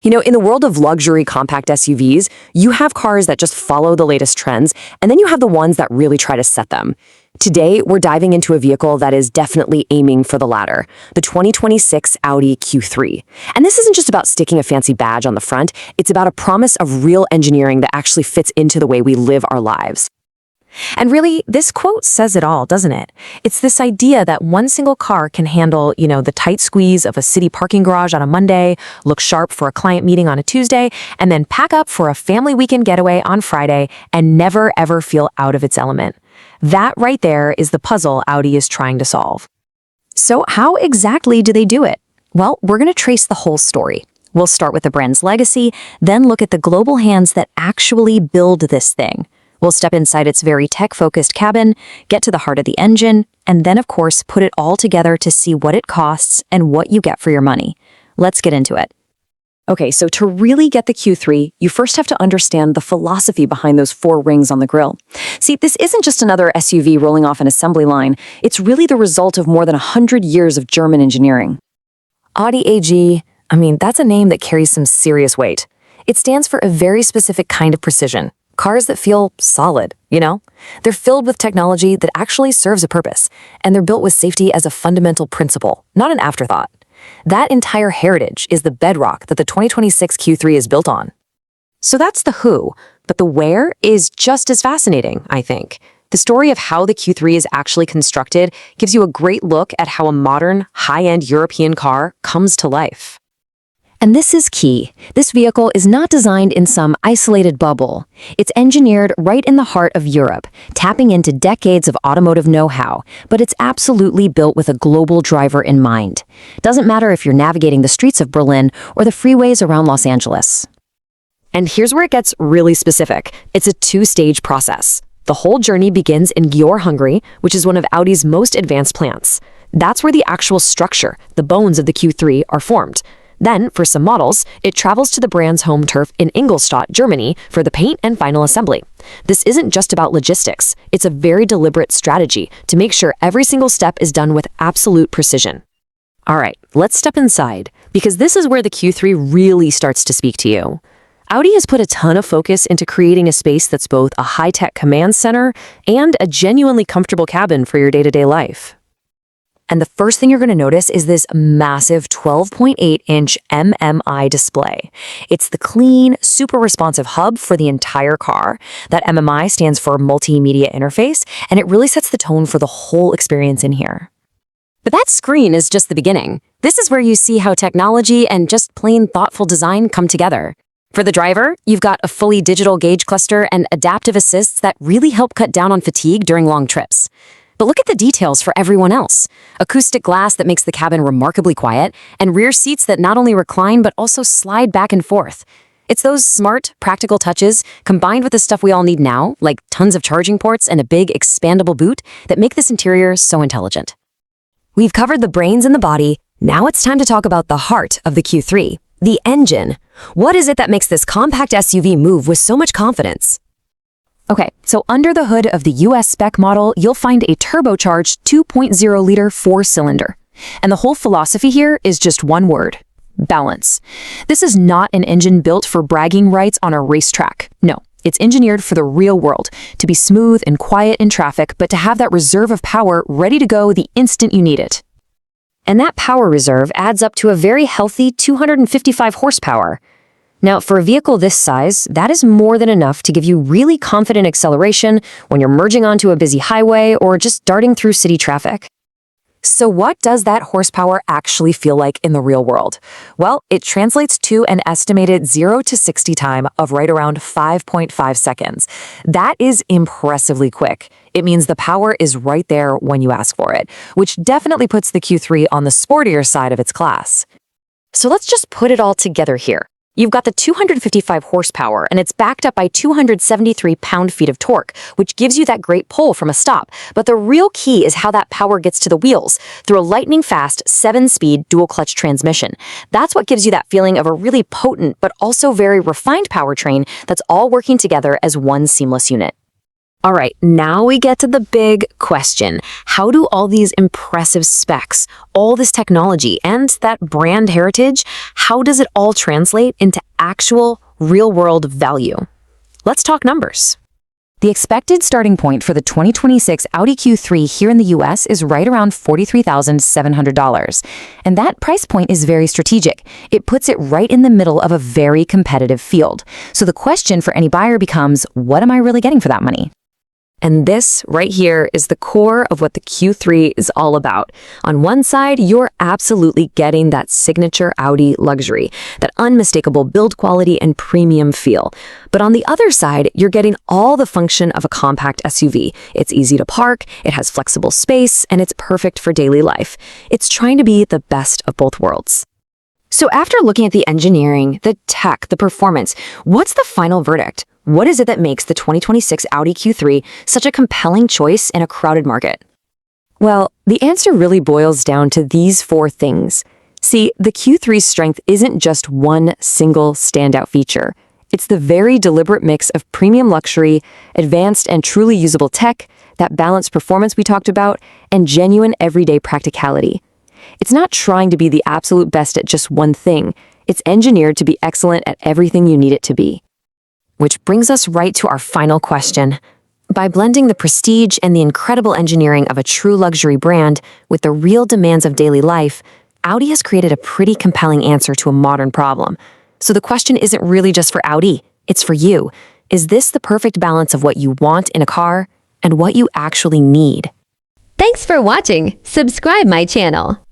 In the world of luxury compact SUVs, you have cars that just follow the latest trends, and then you have the ones that really try to set them. Today, we're diving into a vehicle that is definitely aiming for the latter, the 2026 Audi Q3. And this isn't just about sticking a fancy badge on the front, it's about a promise of real engineering that actually fits into the way we live our lives. And really, this quote says it all, doesn't it? It's this idea that one single car can handle, the tight squeeze of a city parking garage on a Monday, look sharp for a client meeting on a Tuesday, and then pack up for a family weekend getaway on Friday and never ever feel out of its element. That right there is the puzzle Audi is trying to solve. So how exactly do they do it? Well, we're going to trace the whole story. We'll start with the brand's legacy, then look at the global hands that actually build this thing. We'll step inside its very tech-focused cabin, get to the heart of the engine, and then, of course, put it all together to see what it costs and what you get for your money. Let's get into it. Okay, so to really get the Q3, you first have to understand the philosophy behind those four rings on the grille. See, this isn't just another SUV rolling off an assembly line. It's really the result of more than 100 years of German engineering. Audi AG, that's a name that carries some serious weight. It stands for a very specific kind of precision. Cars that feel solid, They're filled with technology that actually serves a purpose, and they're built with safety as a fundamental principle, not an afterthought. That entire heritage is the bedrock that the 2026 Q3 is built on. So that's the who, but the where is just as fascinating, I think. The story of how the Q3 is actually constructed gives you a great look at how a modern, high-end European car comes to life. And this is key. This vehicle is not designed in some isolated bubble. It's engineered right in the heart of Europe, tapping into decades of automotive know-how, but it's absolutely built with a global driver in mind. Doesn't matter if you're navigating the streets of Berlin or the freeways around Los Angeles. And here's where it gets really specific. It's a two-stage process. The whole journey begins in Győr, Hungary, which is one of Audi's most advanced plants. That's where the actual structure, the bones of the Q3, are formed. Then, for some models, it travels to the brand's home turf in Ingolstadt, Germany, for the paint and final assembly. This isn't just about logistics. It's a very deliberate strategy to make sure every single step is done with absolute precision. All right, let's step inside, because this is where the Q3 really starts to speak to you. Audi has put a ton of focus into creating a space that's both a high-tech command center and a genuinely comfortable cabin for your day-to-day life. And the first thing you're going to notice is this massive 12.8-inch MMI display. It's the clean, super responsive hub for the entire car. That MMI stands for Multimedia Interface, and it really sets the tone for the whole experience in here. But that screen is just the beginning. This is where you see how technology and just plain thoughtful design come together. For the driver, you've got a fully digital gauge cluster and adaptive assists that really help cut down on fatigue during long trips. But look at the details for everyone else. Acoustic glass that makes the cabin remarkably quiet, and rear seats that not only recline but also slide back and forth. It's those smart, practical touches, combined with the stuff we all need now, like tons of charging ports and a big, expandable boot, that make this interior so intelligent. We've covered the brains and the body. Now it's time to talk about the heart of the Q3, the engine. What is it that makes this compact SUV move with so much confidence? Okay, so under the hood of the US spec model, you'll find a turbocharged 2.0-liter four-cylinder. And the whole philosophy here is just one word: balance. This is not an engine built for bragging rights on a racetrack. No, it's engineered for the real world, to be smooth and quiet in traffic, but to have that reserve of power ready to go the instant you need it. And that power reserve adds up to a very healthy 255 horsepower. Now, for a vehicle this size, that is more than enough to give you really confident acceleration when you're merging onto a busy highway or just darting through city traffic. So what does that horsepower actually feel like in the real world? Well, it translates to an estimated 0 to 60 time of right around 5.5 seconds. That is impressively quick. It means the power is right there when you ask for it, which definitely puts the Q3 on the sportier side of its class. So let's just put it all together here. You've got the 255 horsepower, and it's backed up by 273 pound-feet of torque, which gives you that great pull from a stop. But the real key is how that power gets to the wheels, through a lightning-fast 7-speed dual-clutch transmission. That's what gives you that feeling of a really potent, but also very refined powertrain that's all working together as one seamless unit. All right, now we get to the big question. How do all these impressive specs, all this technology, and that brand heritage, how does it all translate into actual, real-world value? Let's talk numbers. The expected starting point for the 2026 Audi Q3 here in the US is right around $43,700. And that price point is very strategic. It puts it right in the middle of a very competitive field. So the question for any buyer becomes, what am I really getting for that money? And this right here is the core of what the Q3 is all about. On one side, you're absolutely getting that signature Audi luxury, that unmistakable build quality and premium feel. But on the other side, you're getting all the function of a compact SUV. It's easy to park, it has flexible space, and it's perfect for daily life. It's trying to be the best of both worlds. So after looking at the engineering, the tech, the performance, what's the final verdict? What is it that makes the 2026 Audi Q3 such a compelling choice in a crowded market? Well, the answer really boils down to these four things. See, the Q3's strength isn't just one single standout feature. It's the very deliberate mix of premium luxury, advanced and truly usable tech, that balanced performance we talked about, and genuine everyday practicality. It's not trying to be the absolute best at just one thing. It's engineered to be excellent at everything you need it to be. Which brings us right to our final question. By blending the prestige and the incredible engineering of a true luxury brand with the real demands of daily life, Audi has created a pretty compelling answer to a modern problem. So the question isn't really just for Audi, it's for you. Is this the perfect balance of what you want in a car and what you actually need? Thanks for watching. Subscribe my channel.